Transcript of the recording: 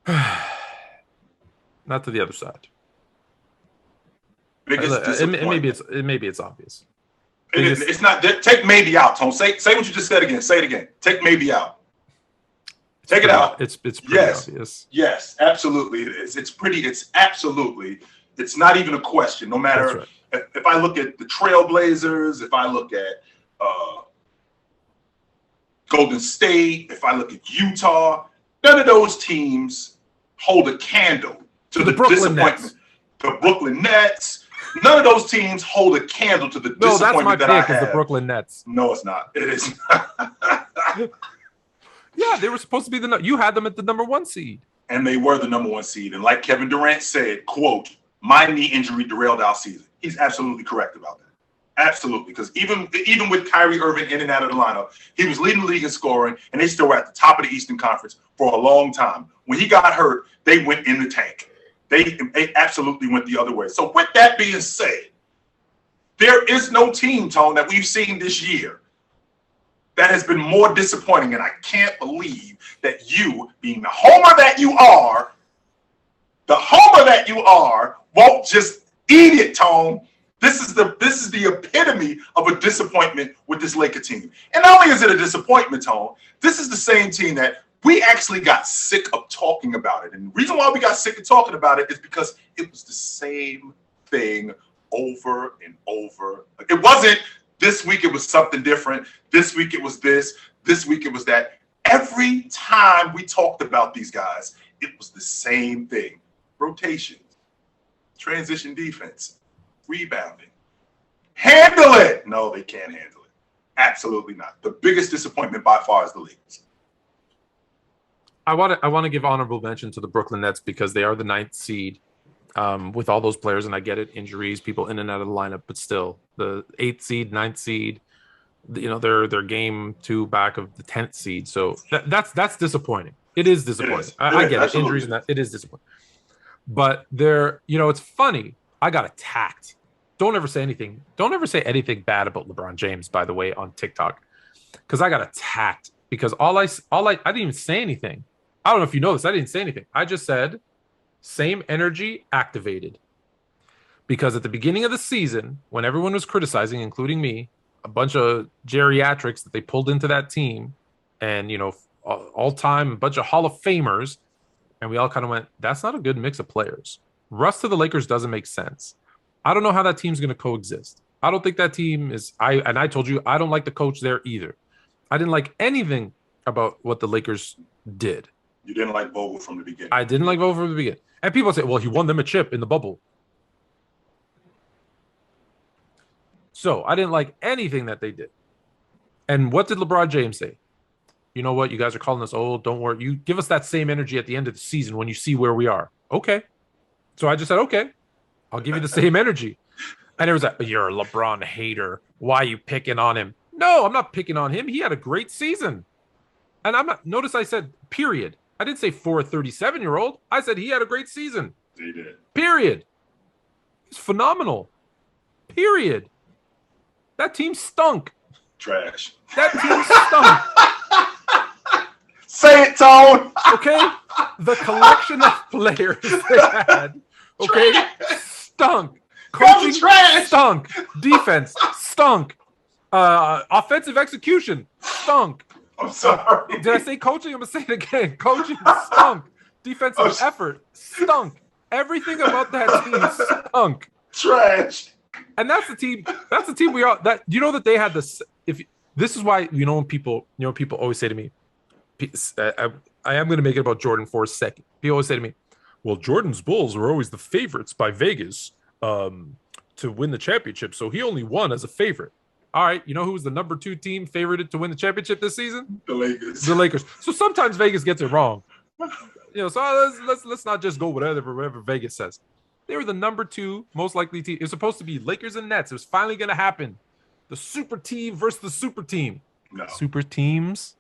Not to the other side. Biggest disappointment. Maybe it's obvious. It's not. Take maybe out, Tone. Say what you just said again. Say it again. Take maybe out. Take it out. It's pretty obvious. Yes, absolutely it is. It's pretty. It's absolutely. It's not even a question. No matter if I look at the Trailblazers, if I look at Golden State, if I look at Utah, none of those teams hold a candle to the disappointment. Nets. The Brooklyn Nets. None of those teams hold a candle to the disappointment that I have. The Brooklyn Nets. No, it's not. It is not. Yeah, they were supposed to be you had them at the number 1 seed. And they were the number 1 seed. And like Kevin Durant said, quote, my knee injury derailed our season. He's absolutely correct about that. Absolutely. Because even with Kyrie Irving in and out of the lineup, he was leading the league in scoring, and they still were at the top of the Eastern Conference for a long time. When he got hurt, they went in the tank. They absolutely went the other way. So with that being said, there is no team, Tone, that we've seen this year that has been more disappointing. And I can't believe that you, being the homer that you are, won't just eat it, Tone. This is the epitome of a disappointment with this Laker team. And not only is it a disappointment, Tone, this is the same team that we actually got sick of talking about it. And the reason why we got sick of talking about it is because it was the same thing over and over. It wasn't this week it was something different. This week it was this. This week it was that. Every time we talked about these guys, it was the same thing. Rotations, transition defense, rebounding. Handle it. No, they can't handle it. Absolutely not. The biggest disappointment by far is the Lakers. I want to give honorable mention to the Brooklyn Nets because they are the 9th seed with all those players, and I get it, injuries, people in and out of the lineup, but still, the 8th seed, 9th seed, they're game 2 back of the 10th seed. So that's disappointing. It is disappointing. I get it, injuries and that. It is disappointing. But it's funny. I got attacked. Don't ever say anything bad about LeBron James, by the way, on TikTok, because I got attacked because I didn't even say anything. I don't know if you know this. I didn't say anything. I just said same energy activated. Because at the beginning of the season, when everyone was criticizing, including me, a bunch of geriatrics that they pulled into that team and, all time, a bunch of Hall of Famers, and we all kind of went, that's not a good mix of players. Rust to the Lakers doesn't make sense. I don't know how that team's going to coexist. I don't think that team is – I told you, I don't like the coach there either. I didn't like anything about what the Lakers did. You didn't like Vogel from the beginning. I didn't like Vogel from the beginning. And people say, well, he won them a chip in the bubble. So I didn't like anything that they did. And what did LeBron James say? You know what? You guys are calling us old. Don't worry. You give us that same energy at the end of the season when you see where we are. Okay. So I just said, okay, I'll give you the same energy. And it was like, you're a LeBron hater. Why are you picking on him? No, I'm not picking on him. He had a great season. And notice I said period. I didn't say for a 37-year-old. I said he had a great season. He did. Period. He's phenomenal. Period. That team stunk. Trash. That team stunk. Say it, Tone. Okay? The collection of players they had, okay, trash. Stunk. Coaching stunk. Defense stunk. Offensive execution stunk. I'm sorry. Did I say coaching? I'm going to say it again. Coaching stunk. Defensive effort stunk. Everything about that team stunk. Trash. And that's the team. That's the team we are. That that they had this. If this is why when people always say to me, I am going to make it about Jordan for a second. People always say to me, "Well, Jordan's Bulls were always the favorites by Vegas to win the championship, so he only won as a favorite." All right, you know who was the number 2 team favorited to win the championship this season? The Lakers. The Lakers. So sometimes Vegas gets it wrong. So let's not just go whatever Vegas says. They were the number 2 most likely team. It was supposed to be Lakers and Nets. It was finally going to happen. The super team versus the super team. No. Super teams.